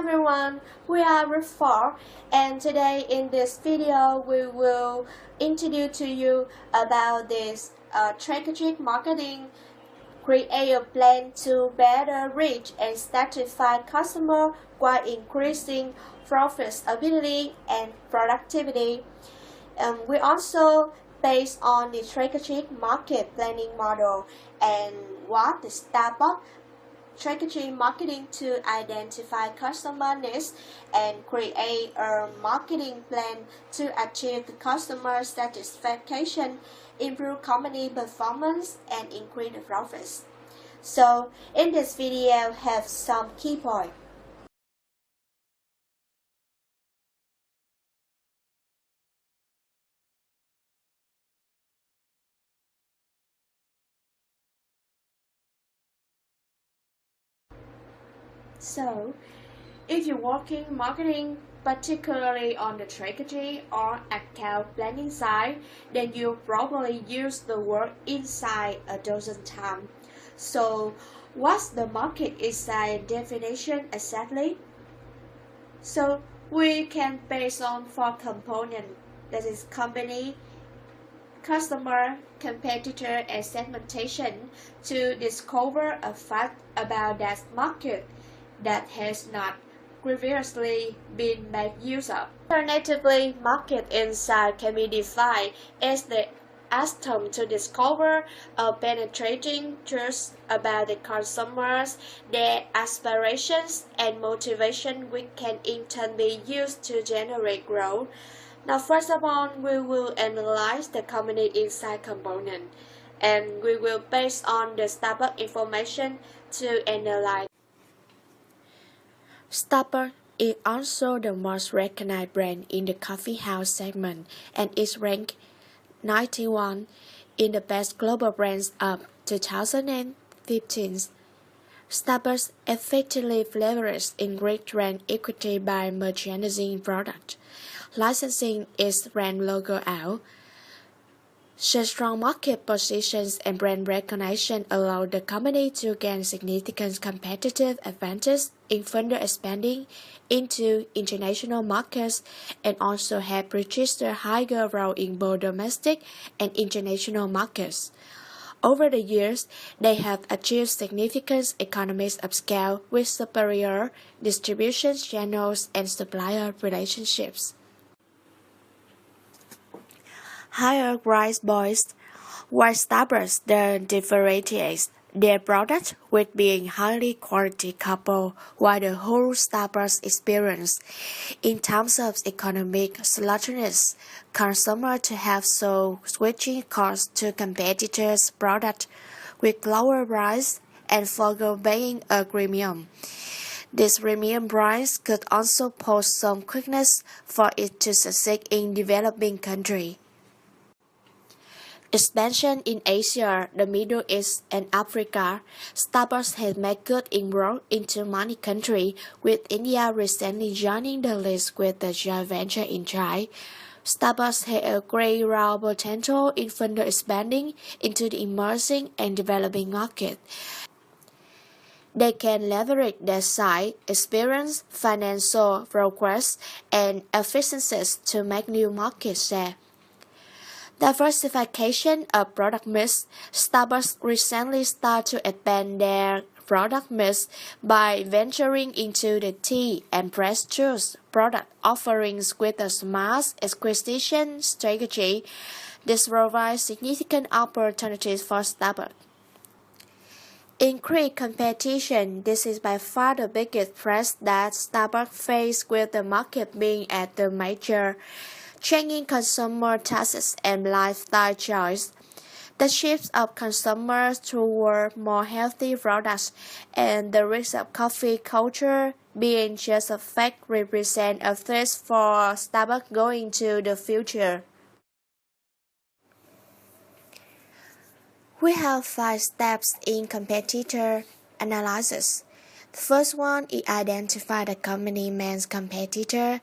everyone, we are Reform, and today in this video we will introduce to you about this strategic marketing. Create a plan to better reach and satisfy customer while increasing profitability and productivity. We also based on the strategic market planning model and what the Starbuck strategy marketing to identify customer needs and create a marketing plan to achieve the customer satisfaction, improve company performance, and increase the profits. So in this video have some key points. So, if you're working marketing, particularly on the strategy or account planning side, then you'll probably use the word insight a dozen times. So, what's the market insight definition exactly? So, we can base on four components, that is company, customer, competitor, and segmentation to discover a fact about that market that has not previously been made use of. Alternatively, market insight can be defined as the attempt to discover a penetrating truth about the consumers, their aspirations, and motivation, which can in turn be used to generate growth. Now, first of all, we will analyze the company insight component, and we will base on the Starbucks information to analyze. Starbucks is also the most recognized brand in the coffee house segment and is ranked 91 in the best global brands of 2015. Starbucks effectively leverages increased brand equity by merchandising product, licensing its brand logo out. Such strong market positions and brand recognition allow the company to gain significant competitive advantage in further expanding into international markets and also have registered higher growth in both domestic and international markets. Over the years, they have achieved significant economies of scale with superior distribution channels and supplier relationships. Higher price points, while Starbucks differentiates their product with being highly quality coupled with the whole Starbucks experience. In terms of economic sluggishness, consumers to have so switching costs to competitors' product with lower price and forgo paying a premium. This premium price could also pose some quickness for it to succeed in developing countries. Expansion in Asia, the Middle East, and Africa. Starbucks has made good inroads into many countries, with India recently joining the list with the joint venture in China. Starbucks has a great raw potential in further expanding into the emerging and developing market. They can leverage their size, experience, financial progress, and efficiencies to make new market share. Diversification of product mix. Starbucks recently started to expand their product mix by venturing into the tea and pressed juice product offerings with a smart acquisition strategy. This provides significant opportunities for Starbucks. Increased competition. This is by far the biggest threat that Starbucks faces, with the market being at the major changing consumer tastes and lifestyle choice. The shift of consumers toward more healthy products and the risk of coffee culture being just a fact represent a threat for Starbucks going into the future. We have 5 steps in competitor analysis. The first one is identify the company main competitor.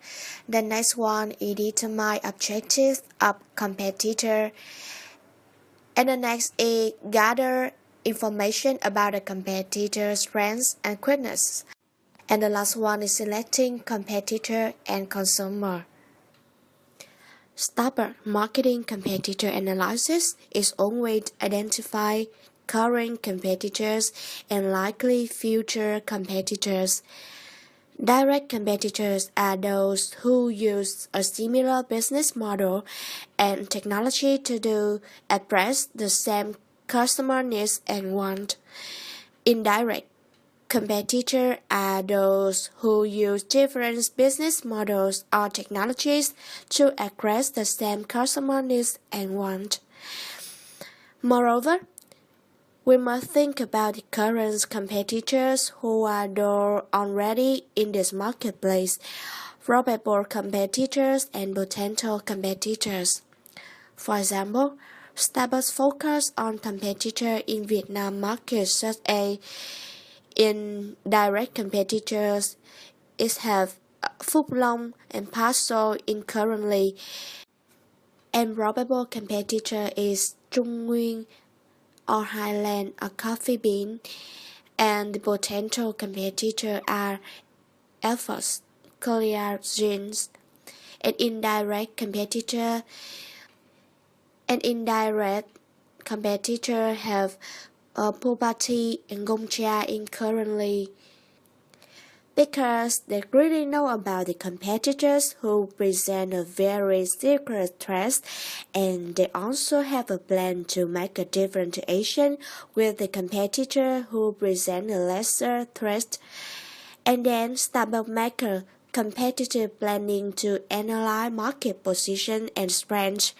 The next one is determine objectives of competitor. And the next is gather information about the competitor's strengths and weaknesses. And the last one is selecting competitor and consumer. Starbuck marketing competitor analysis is one way to identify current competitors and likely future competitors. Direct competitors are those who use a similar business model and technology to address the same customer needs and want. Indirect competitors are those who use different business models or technologies to address the same customer needs and want. Moreover, we must think about the current competitors who are already in this marketplace, probable competitors and potential competitors. For example, Starbucks focus on competitors in Vietnam market such as indirect competitors is have Phúc Long and Paso in currently, and probable competitor is Trung Nguyên or Highland or Coffee Bean, and the potential competitor are Alphas, Clear Jeans, and indirect competitor have Popati and Gongcha in currently, because they really know about the competitors who present a very secret threat, and they also have a plan to make a differentiation with the competitor who present a lesser threat. And then Starbucks make a competitive planning to analyze market position and strength,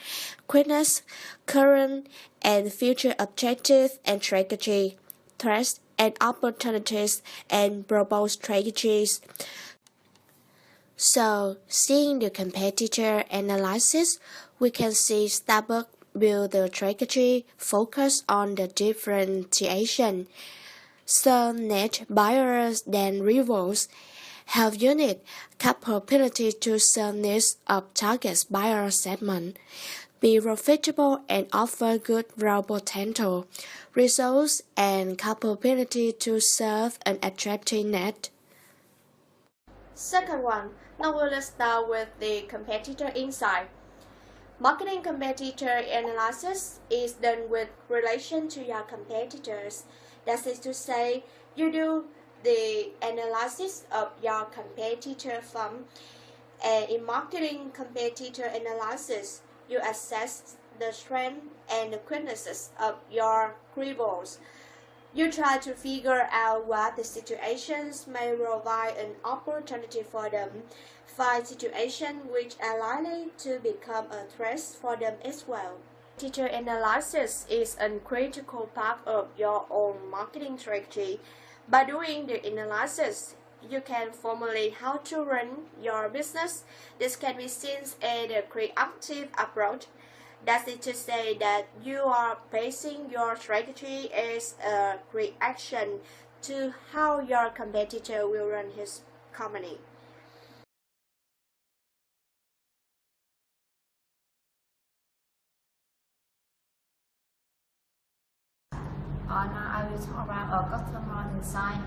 weakness, current and future objectives and strategy, threats and opportunities, and propose strategies. So, seeing the competitor analysis, we can see Starbucks build the strategy focus on the differentiation. So, net buyers than rivals have unique capability to serve needs of target buyer segment, be profitable and offer good growth potential, results and capability to serve an attractive net. Second one, now let's start with the competitor insight. Marketing competitor analysis is done with relation to your competitors. That is to say, you do the analysis of your competitor firm, and in marketing competitor analysis, you assess the strength and the weaknesses of your rivals. You try to figure out what the situations may provide an opportunity for them, find situations which are likely to become a threat for them as well. Competitor analysis is a critical part of your own marketing strategy. By doing the analysis, you can formulate how to run your business. This can be seen as a creative approach. That is to say that you are basing your strategy as a reaction to how your competitor will run his company. Now I will talk about customer insight.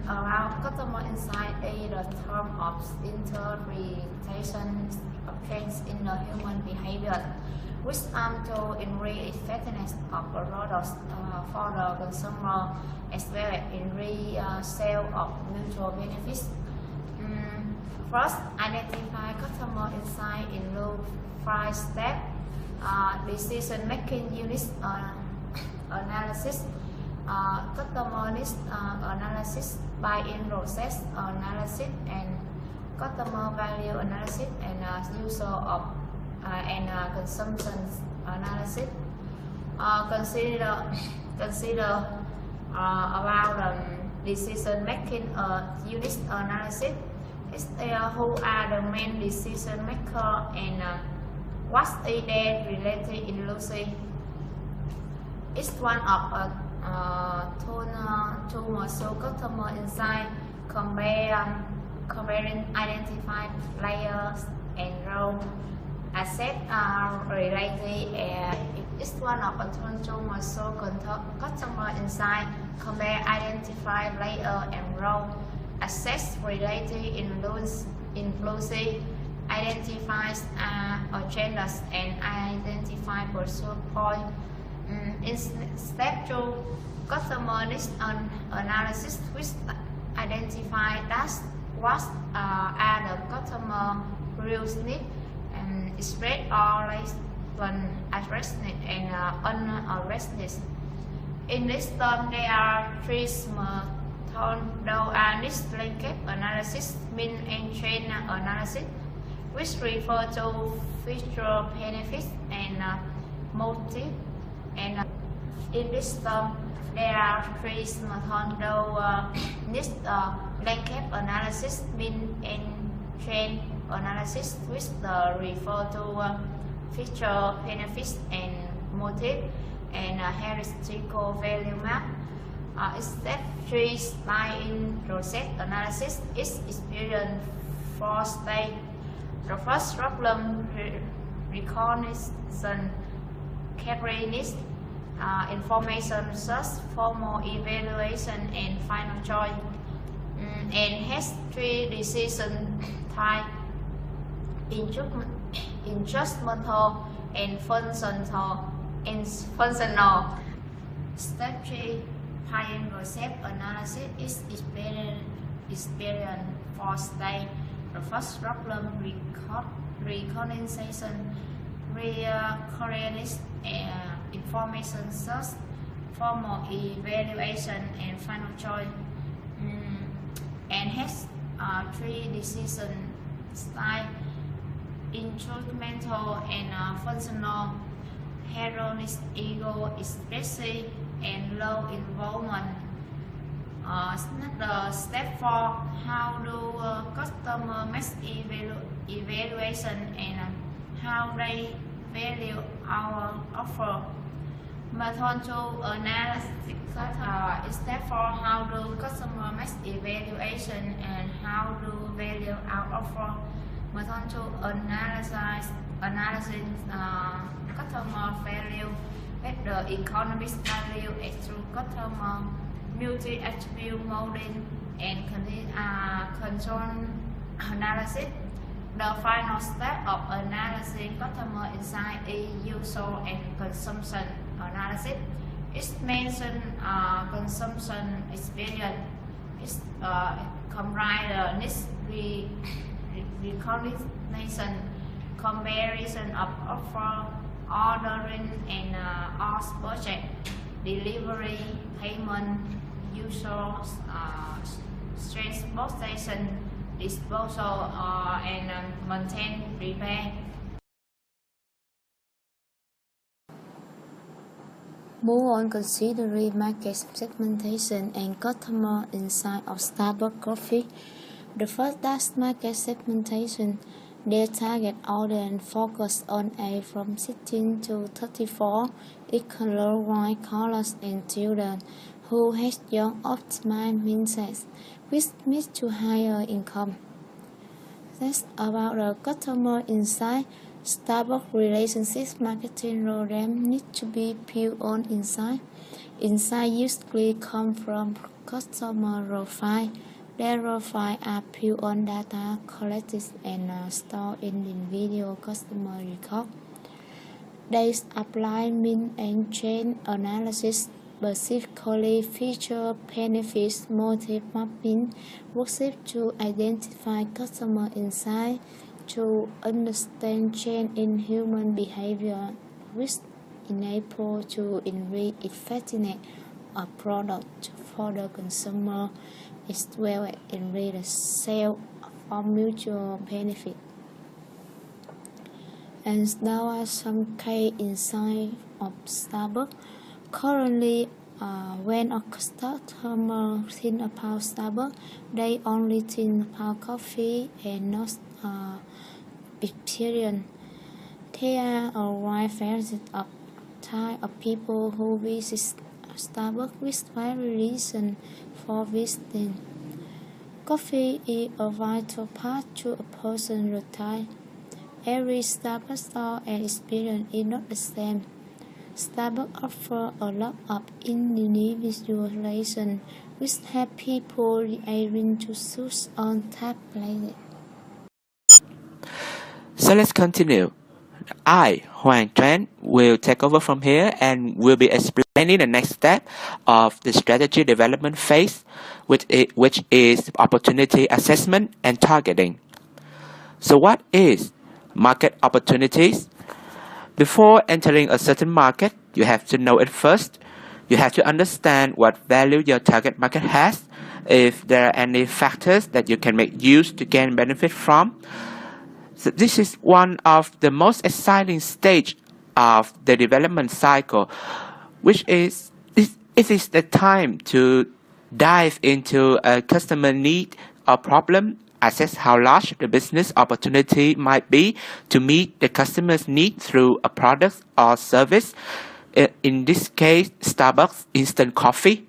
Around customer insight is the term of interpretation of trends in the human behavior, which aim to increase effectiveness of the products for the consumer, as well as increase sale of mutual benefits. First, identify customer insight include 5 steps: decision-making units analysis, customer needs analysis, buy-in process analysis, and customer value analysis, and user of and consumption analysis. Consider about decision-making unit analysis. Who are the main decision maker, and what is their related industry? Each one of to measure customer insight, comparing identified players and role. Assets are related. Each one of a tool to measure customer insight, compare identified player and role. access-related influence, identifies agendas and identify pursuit point. In step 2, customer needs analysis, which identify what are the customer real needs and express or when addressed and unaddressed. In this term, there are three methods. Those are needs linkage analysis, mean and trend analysis, which refer to feature, benefits, and motive. And in this term, there are three methods. Those needs linkage analysis, mean and trend analysis, which refer to feature, benefits, and motive, and heuristical value map. Step 3 lie in process analysis is experienced four stages. The first problem recognition, carefulness, information search, formal evaluation, and final choice. And has three decision type: instrumental and functional. Step 3 high-end concept analysis is experienced for stage. The first problem recognition, recurrence, information search, formal evaluation, and final choice. And has three decision style: instrumental and functional, hedonic, ego expressive, and low involvement. The step 4, how do customer make evaluation and how they value our offer. Method 2 analysis. Step 4, how do customer make evaluation and how do value our offer. Method 2 analysis customer value, the economic value through customer multi-attribute modeling, and control analysis. The final step of analyzing customer insight is user and consumption analysis. It mentions consumption experience. It comprises recognition, comparison of offer, ordering, and budget, delivery, payment, user, transportation, disposal, and maintain repair. Move on considering market segmentation and customer insight of Starbucks coffee. The first does market segmentation. Their target audience focus on age from 16 to 34, color white collars and children who has young optimized mindsets with mid to higher income. That's about the customer insight. Starbucks relationship marketing program need to be built on insight. Insight usually come from customer profile. Their profile are built on data collected and stored in individual customer record. They apply mean and trend analysis, specifically feature, benefits, motive mapping, works to identify customer insight, to understand change in human behavior, which enable to increase effectiveness of product for the consumer, as well as increase the sale for mutual benefit. And now are some key insights of Starbucks. Currently, when a customer think about Starbucks, they only think about coffee and not experience. There are a wide variety of type of people who visit Starbucks with various reasons for visiting. Coffee is a vital part to a person's routine. Every Starbucks store and experience is not the same. Starbucks offers a lot of individualization, which help people rearrange to suit on tap playlist. So let's continue. I, Hoàng Tran, will take over from here and will be explaining the next step of the strategy development phase, which is opportunity assessment and targeting. So what is market opportunities? Before entering a certain market, you have to know it first. You have to understand what value your target market has, if there are any factors that you can make use to gain benefit from. So this is one of the most exciting stage of the development cycle, which is it is the time to dive into a customer need or problem, assess how large the business opportunity might be to meet the customer's need through a product or service. In this case, Starbucks instant coffee.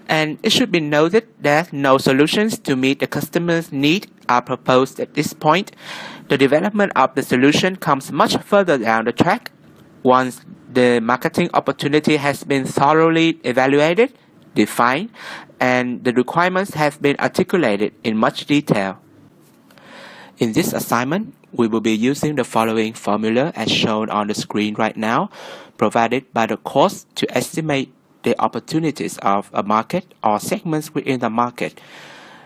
And it should be noted that no solutions to meet the customer's need are proposed at this point. The development of the solution comes much further down the track once the marketing opportunity has been thoroughly evaluated, defined, and the requirements have been articulated in much detail. In this assignment, we will be using the following formula as shown on the screen right now, provided by the course to estimate the opportunities of a market or segments within the market.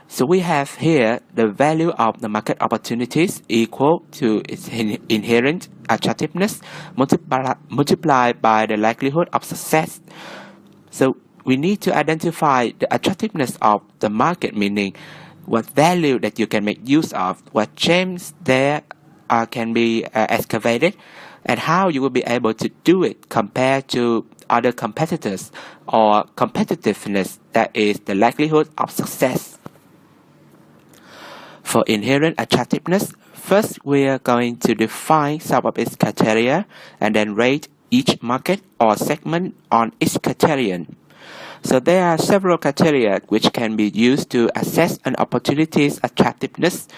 So we have here the value of the market opportunities equal to its inherent attractiveness multiplied by the likelihood of success. So we need to identify the attractiveness of the market, meaning what value that you can make use of, what gems there can be excavated, and how you will be able to do it compared to other competitors, or competitiveness, that is the likelihood of success. For inherent attractiveness, first we are going to define some of its criteria and then rate each market or segment on its criterion. So there are several criteria which can be used to assess an opportunity's attractiveness.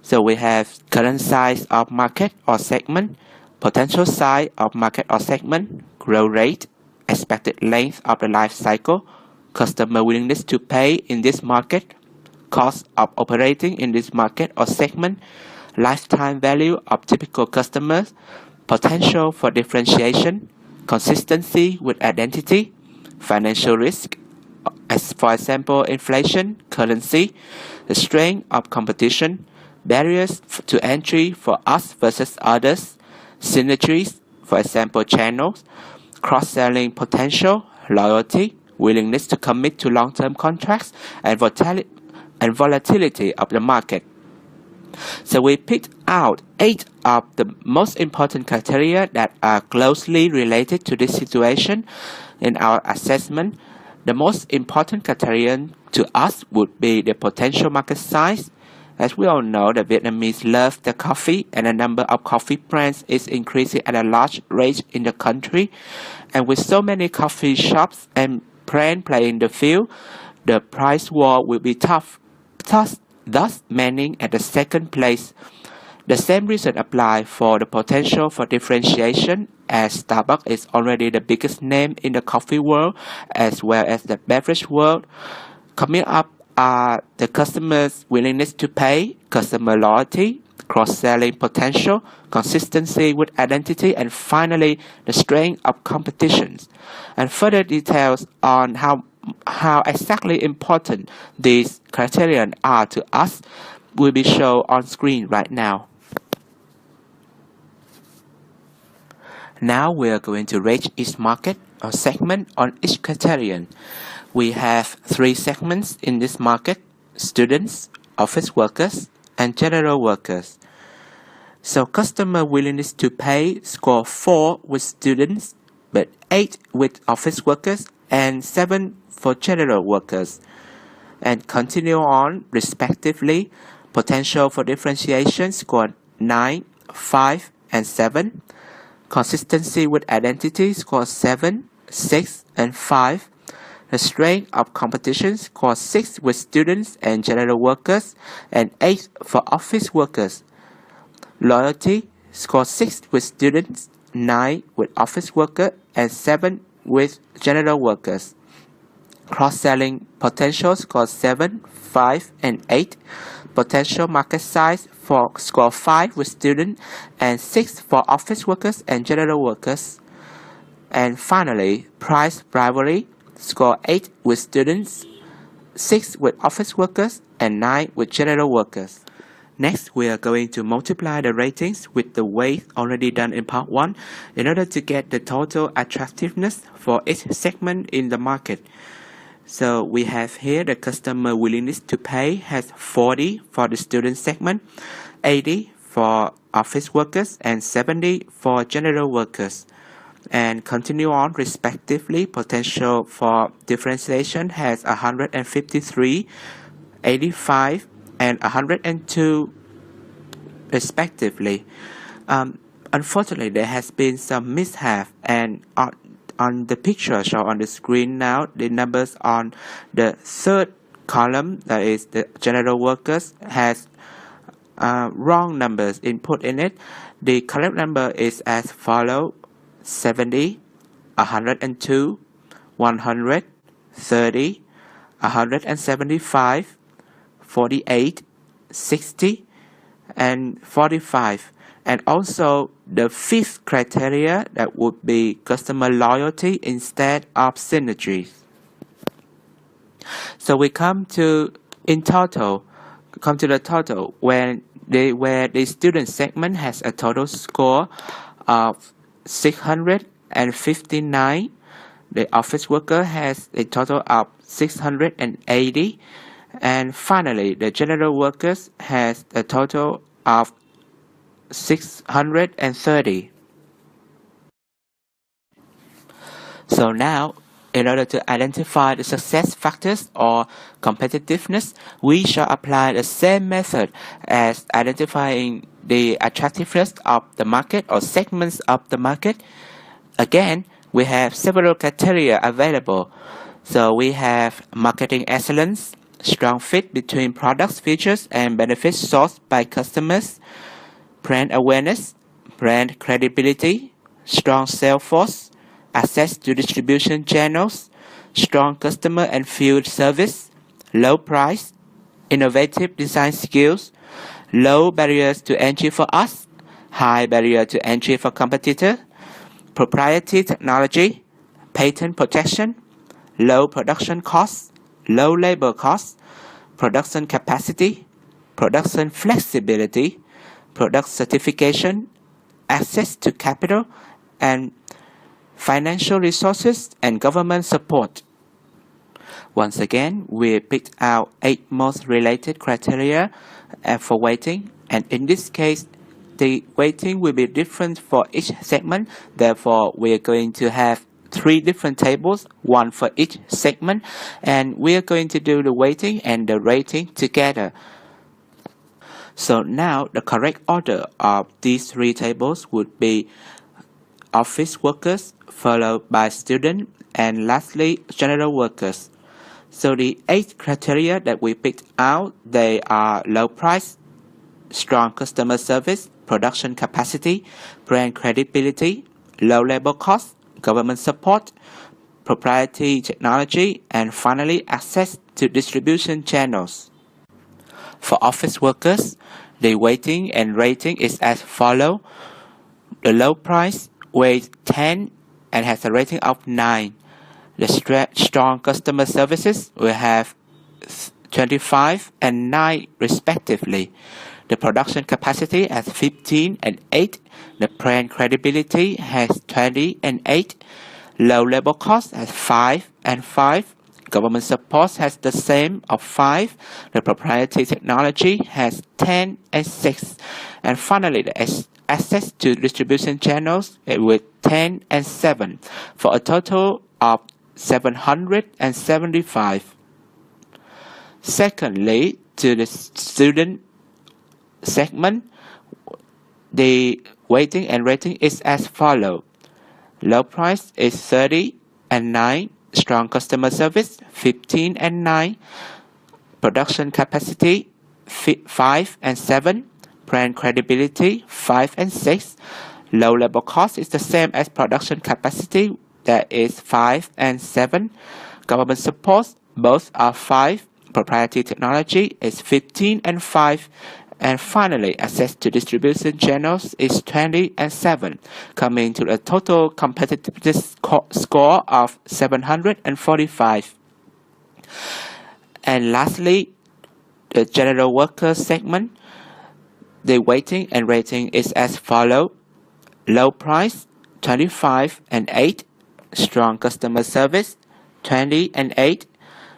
So we have current size of market or segment, potential size of market or segment, growth rate, expected length of the life cycle, customer willingness to pay in this market, cost of operating in this market or segment, lifetime value of typical customers, potential for differentiation, consistency with identity, financial risk, as for example inflation, currency, the strength of competition, barriers to entry for us versus others, synergies, for example channels, cross-selling potential, loyalty, willingness to commit to long-term contracts, and volatility of the market. So we picked out 8 of the most important criteria that are closely related to this situation in our assessment. The most important criterion to us would be the potential market size. As we all know, the Vietnamese love the coffee, and the number of coffee brands is increasing at a large rate in the country. And with so many coffee shops and brands playing the field, the price war will be tough, thus meaning at the second place. The same reason applies for the potential for differentiation, as Starbucks is already the biggest name in the coffee world as well as the beverage world. Coming up are the customer's willingness to pay, customer loyalty, cross-selling potential, consistency with identity, and finally the strength of competitions. And further details on how exactly important these criteria are to us will be shown on screen right now. Now we are going to rate each market or segment on each criterion. We have 3 segments in this market: students, office workers, and general workers. So customer willingness to pay score 4 with students, but 8 with office workers, and 7 for general workers. And continue on respectively. Potential for differentiation score 9, 5, and 7. Consistency with identity score 7, 6, and 5. The strength of competition score 6 with students and general workers, and 8 for office workers. Loyalty score 6 with students 9 with office worker, and 7 with general workers. Cross-selling potential score 7, 5, and 8. Potential market size for score 5 with student and 6 for office workers and general workers. And finally, price rivalry score 8 with students, 6 with office workers, and 9 with general workers. Next, we are going to multiply the ratings with the weight already done in part 1 in order to get the total attractiveness for each segment in the market. So we have here the customer willingness to pay has 40 for the student segment, 80 for office workers, and 70 for general workers. And continue on respectively, potential for differentiation has 153, 85, and 102 respectively. Unfortunately, there has been some mishap, and on the picture shown on the screen now, the numbers on the third column, that is the general workers, has wrong numbers input in it. The correct number is as follows: 70, 102, 100, 30, 175, 48, 60, and 45. And also the fifth criteria, that would be customer loyalty instead of synergies. So we come to the total where the student segment has a total score of 659. The office worker has a total of 680. And finally, the general workers has a total of 630. So now, in order to identify the success factors or competitiveness, we shall apply the same method as identifying the attractiveness of the market or segments of the market. Again, we have several criteria available. So we have marketing excellence, strong fit between products, features, and benefits sought by customers, brand awareness, brand credibility, strong sales force, access to distribution channels, strong customer and field service, low price, innovative design skills, low barriers to entry for us, high barrier to entry for competitor, proprietary technology, patent protection, low production costs, low labor costs, production capacity, production flexibility, product certification, access to capital, and financial resources and government support. Once again, we picked out 8 most related criteria for weighting, and in this case, the weighting will be different for each segment. Therefore, we are going to have 3 different tables, one for each segment, and we are going to do the weighting and the rating together. So now the correct order of these 3 tables would be office workers, followed by student, and lastly general workers. So the 8 criteria that we picked out, they are low price, strong customer service, production capacity, brand credibility, low labor cost, government support, proprietary technology, and finally access to distribution channels. For office workers, the weighting and rating is as follows. The low price weighs 10 and has a rating of 9. The strong customer services will have 25 and 9 respectively. The production capacity has 15 and 8. The brand credibility has 20 and 8. Low labor cost has 5 and 5. Government support has the same of 5. The proprietary technology has 10 and 6. And finally, the access to distribution channels with 10 and 7 for a total of 775. Secondly, to the student segment, the weighting and rating is as follows. Low price is 30 and 9. Strong customer service 15 and 9. Production capacity 5 and 7. Brand credibility 5 and 6. Low labor cost is the same as production capacity, that is 5 and 7. Government support, both are 5. Proprietary technology is 15 and 5. And finally, access to distribution channels is 20 and 7, coming to a total competitiveness score of 745. And lastly, the general worker segment, the weighting and rating is as follows. Low price, 25 and 8. Strong customer service, 20 and 8.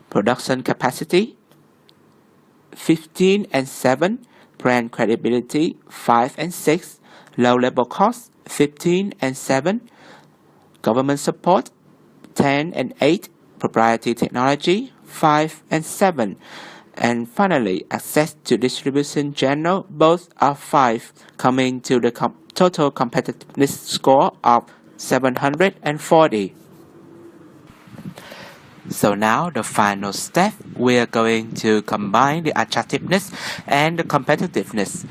Production capacity, 15 and 7. Brand credibility, 5 and 6. Low labor cost, 15 and 7. Government support, 10 and 8. Proprietary technology, 5 and 7. And finally, access to distribution channel, both are 5, coming to the total competitiveness score of 740. So now the final step, we are going to combine the attractiveness and the competitiveness.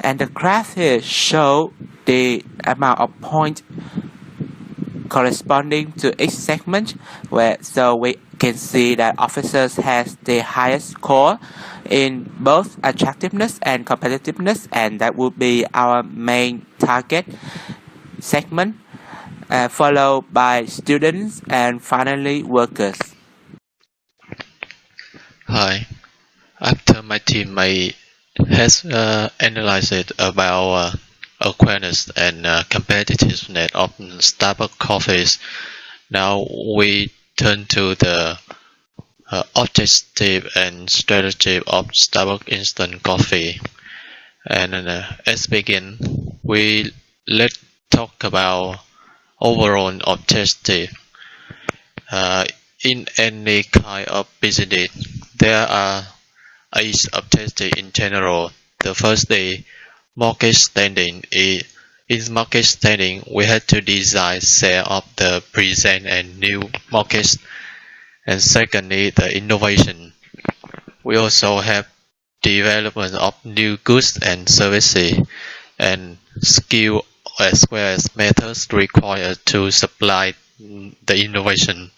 And the graph here show the amount of points corresponding to each segment, so we can see that officers has the highest score in both attractiveness and competitiveness, and that would be our main target segment, followed by students and finally workers. Hi, after my team has analyzed about awareness and competitiveness of Starbucks coffees, now we turn to the objective and strategy of Starbucks instant coffee. And as begin, let's talk about overall objective. In any kind of business, there are 8 objectives in general. The first is market standing. In market standing, we have to design, sell of the present and new markets. And secondly, the innovation. We also have development of new goods and services, and skill as well as methods required to supply the innovation.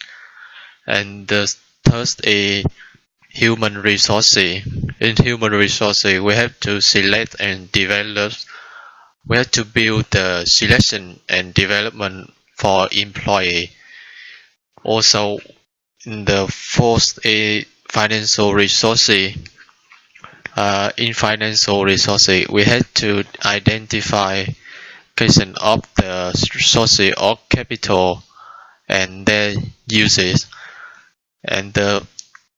And the third is human resources. In human resources, we have to select and develop. We have to build the selection and development for employee. Also, in the fourth is financial resources. In financial resources, we have to identify question of the resources or capital and their uses. And the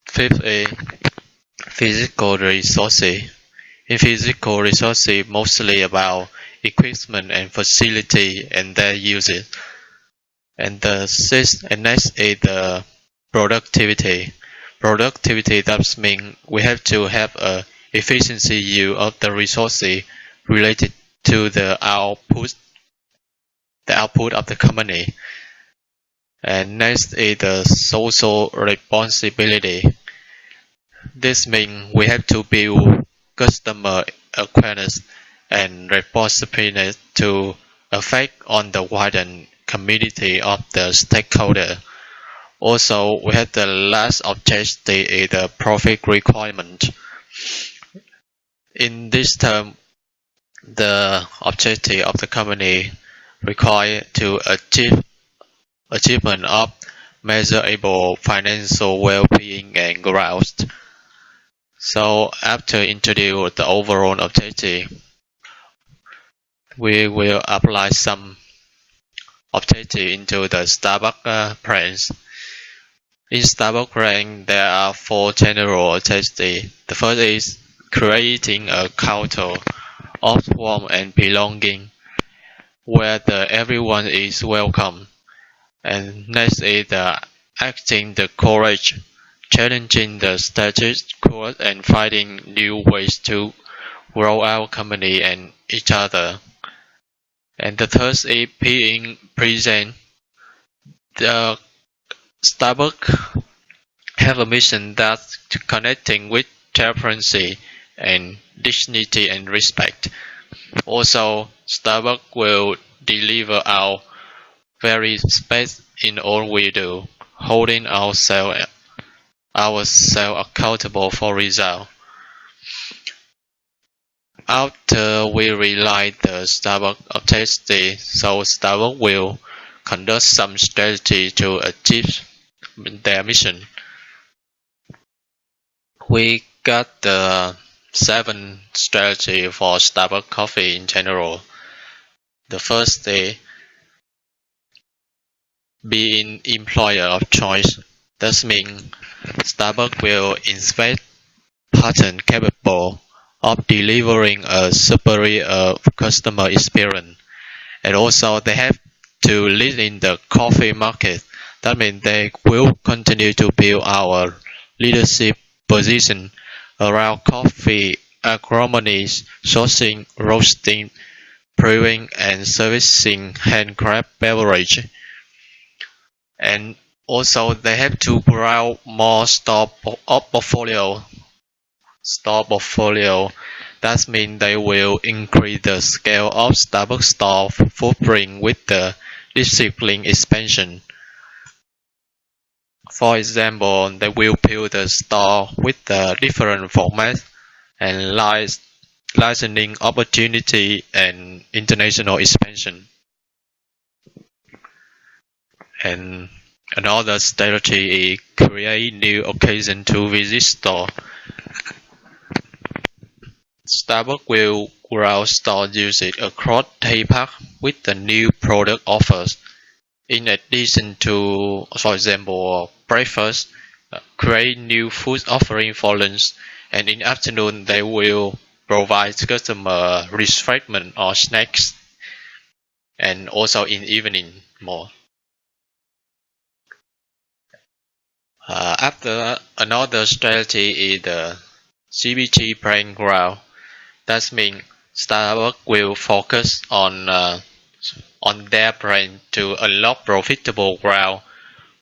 fifth is physical resources. In physical resources, mostly about equipment and facility and their uses. And the sixth and next is the productivity. Productivity, that means we have to have a efficiency use of the resources related to the output of the company. And next is the social responsibility. This means we have to build customer awareness and responsiveness to affect on the wider community of the stakeholder. Also, we have the last objective is the profit requirement. In this term, the objective of the company require to achievement of measurable financial well-being and growth. So after introduce the overall objective, we will apply some objective into the Starbucks brands. In Starbucks brand, there are 4 general objectives. The first is creating a culture of warmth and belonging, where everyone is welcome. And next is acting the courage, challenging the status quo and finding new ways to grow our company and each other. And the third is being present. The Starbucks have a mission that's connecting with transparency and dignity and respect. Also, Starbucks will deliver our very best in all we do, holding ourselves accountable for results. After we realize the Starbuck objective, so Starbuck will conduct some strategy to achieve their mission. We got the 7 strategy for Starbucks coffee in general. The first day, being employer of choice. That means Starbucks will invest patents capable of delivering a superior customer experience. And also they have to lead in the coffee market. That means they will continue to build our leadership position around coffee, agronomy, sourcing, roasting, brewing, and servicing handcraft beverage. And also they have to grow more store portfolio. That means they will increase the scale of Starbucks store footprint with the disciplined expansion. For example, they will build a store with the different formats and licensing opportunity and international expansion. And another strategy is create new occasion to visit store. Starbucks will grow store usage across day part with the new product offers. In addition to, for example, breakfast, create new food offering for lunch, and in afternoon they will provide customer refreshment or snacks, and also in evening more. After another strategy is the CPG brand growth. That means Starbucks will focus on their brand to unlock profitable growth,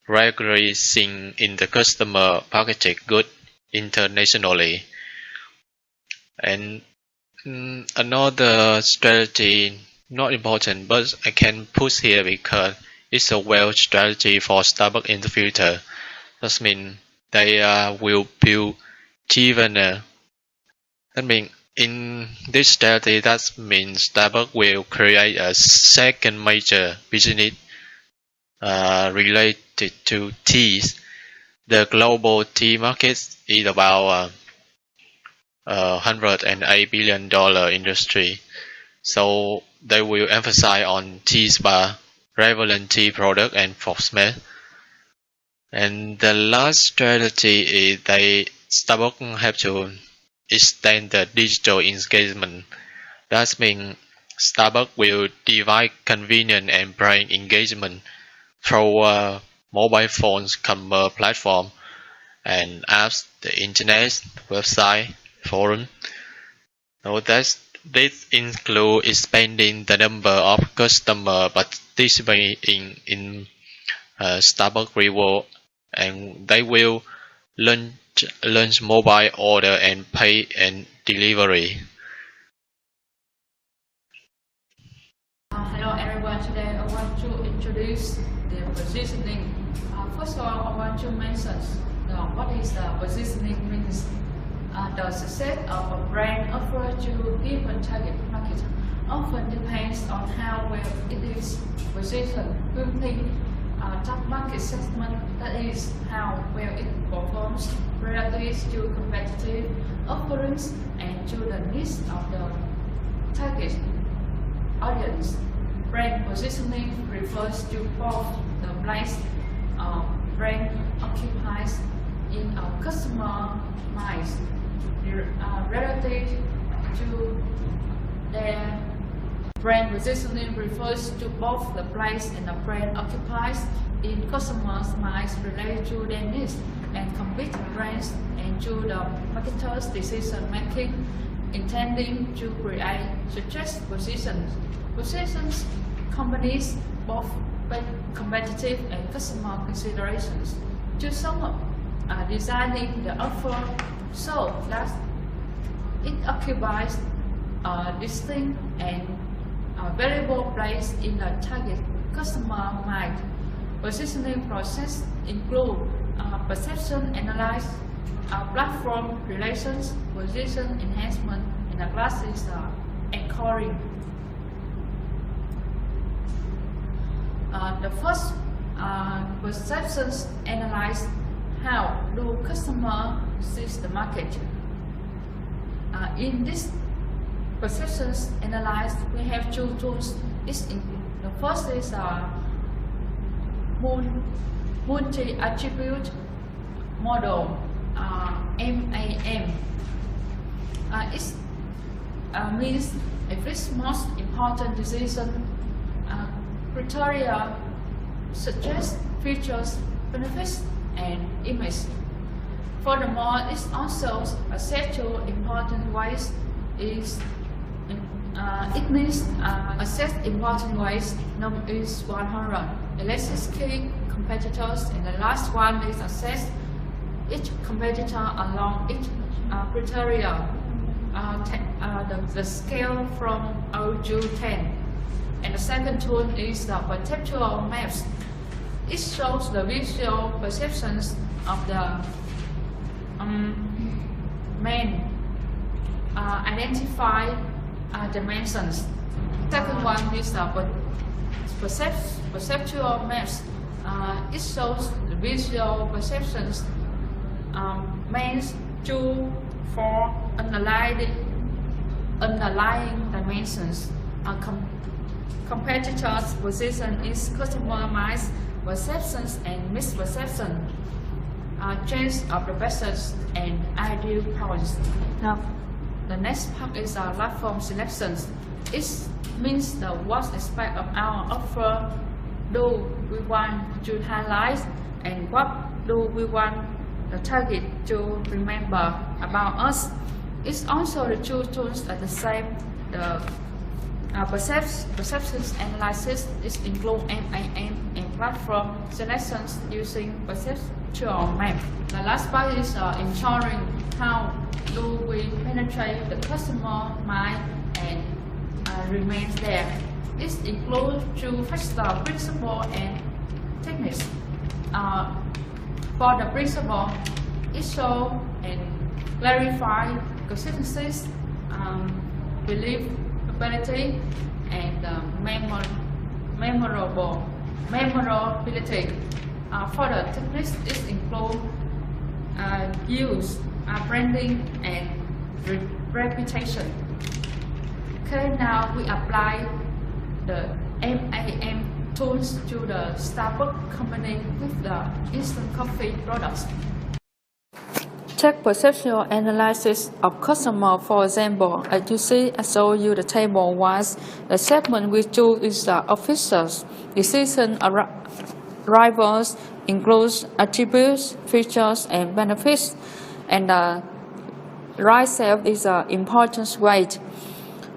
regularly seen in the customer packaged goods internationally. And another strategy, not important, but I can put here because it's a well strategy for Starbucks in the future. That means they will build Chivaner. That means in this strategy, that means Starbucks will create a second major business related to teas. The global tea market is about $108 billion industry. So they will emphasize on teas bar, relevant tea product, and format. And the last strategy is Starbucks have to extend the digital engagement. That means Starbucks will divide convenience and brand engagement through mobile phones, commerce platform, and apps, the internet, website, forum. So this includes expanding the number of customers participating in Starbucks Reward, and they will launch mobile order and pay and delivery. Hello everyone, today I want to introduce the positioning. First of all, I want to mention what is the positioning means. The success of a brand offered to given target market often depends on how well it is positioned within top market segment, that is, how well it performs relative to competitive offerings and to the needs of the target audience. Brand positioning refers to both the place brand occupies in a customer minds relative to their brand positioning refers to both the place and the brand occupies in customers' minds related to their needs and compete brands and to the marketer's decision making, intending to create such positions companies both competitive and customer considerations. To sum up, designing the offer so that it occupies a distinct and variable placed in the target customer mind. Positioning process include perception analysis, platform relations, position enhancement, and the last is anchoring. The first perceptions analyze how do customer sees the market. In this perceptions analysis, we have two tools. The first is multi-attribute model, MAM. It means if its most important decision criteria suggest features, benefits, and image. Furthermore, it also assess two important ways. It means assess important ways number is 100. The list is key competitors, and the last one is assess each competitor along each criteria. The scale from 0 to 10. And the second tool is the perceptual maps. It shows the visual perceptions of the main identify dimensions. Second one is the perceptual maps. It shows the visual perceptions means 2, 4 underlying dimensions. Competitors' position is customized perceptions and misperception, change of the message and ideal points. Now, the next part is our platform selections. It means the what aspect of our offer do we want to highlight and what do we want the target to remember about us. It's also the two tools at the same. The perceptions analysis is include MAM and platform selections using perceptual map. The last part is ensuring how do we penetrate the customer mind and remain there. It includes two factor principle and techniques. For the principle, it shows and clarify consistencies, believability, and memorability. For the techniques, it includes use, branding, and reputation. Okay, now we apply the MAM tools to the Starbucks company with the instant coffee products. Check perceptual analysis of customer. For example, as you see, I show you the table was the segment we choose is the officers. Decision arrivals includes attributes, features, and benefits, and the right side is the importance weight.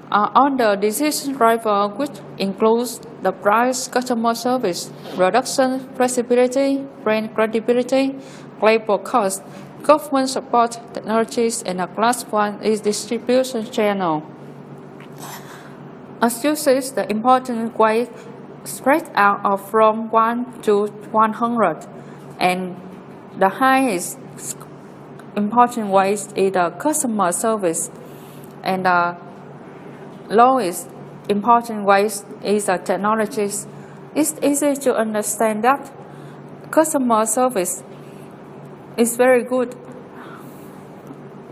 On the decision driver, which includes the price, customer service, production flexibility, brand credibility, labor cost, government support technologies, and the last one is distribution channel. As you see, the important weight spread out of from 1 to 100, and the highest important weight is the customer service, and the lowest important weight is the technologies. It's easy to understand that customer service is very good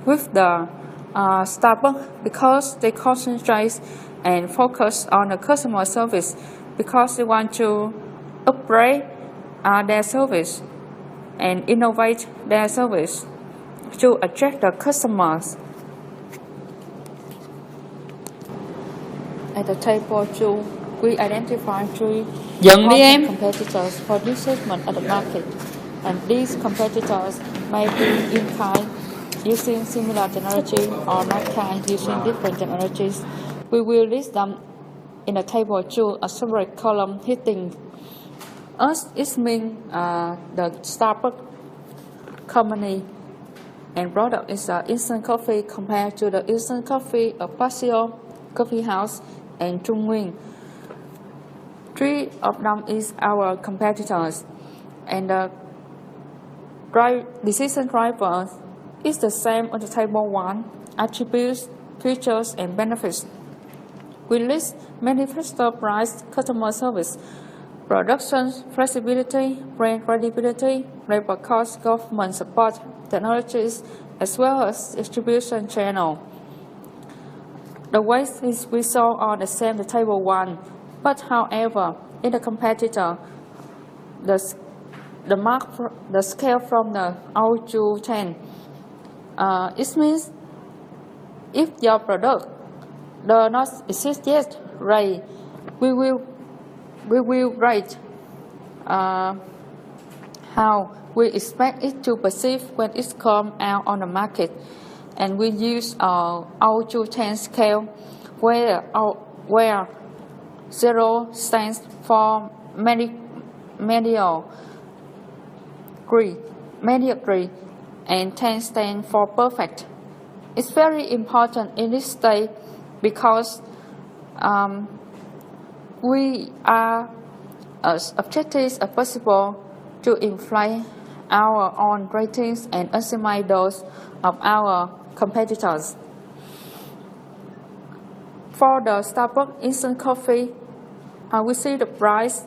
with the Starbucks because they concentrate and focus on the customer service because they want to upgrade their service and innovate their service to attract the customers. At the table 2, we identify 3 competitors for this segment of the market, and these competitors may be in kind using similar technology or not kind using different technologies. We will list them in the table 2, a separate column heading. Us is mean the Starbucks company and product is instant coffee compared to the instant coffee of Paseo Coffee House and Trung. Three of them is our competitors, and the decision driver is the same on the table 1, attributes, features, and benefits. We list manifesto price, customer service, production flexibility, brand credibility, labor cost, government support, technologies, as well as distribution channel. The weight is we saw on the same the table 1, but however, in the competitor, the scale from the 0 to 10. It means if your product does not exist yet, right, we will rate how we expect it to perceive when it comes out on the market, and we use our 0 to 10 scale, where 0 stands for mediocre, and 10 stands for perfect. It's very important in this stage because we are as objective as possible to inflate our own ratings and estimate those of our competitors. For the Starbucks instant coffee, we see the price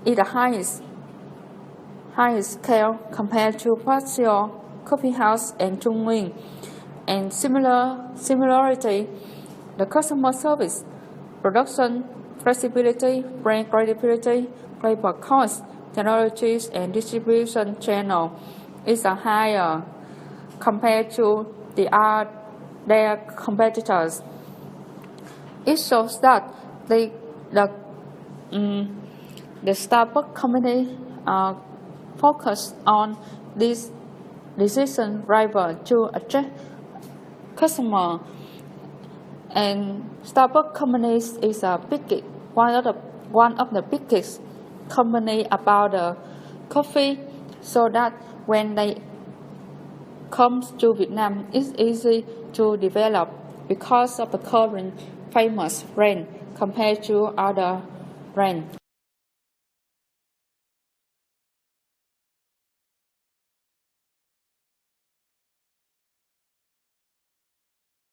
is the highest scale compared to Paseo, Coffee House, and Trung. And similarity, the customer service, production flexibility, brand credibility, labor cost, technologies, and distribution channel is a higher compared to their competitors. It shows that the Starbucks company focus on this decision driver to attract customer, and Starbucks company is one of the biggest company about the coffee, so that when they comes to Vietnam, it's easy to develop because of the current famous brand compared to other brands.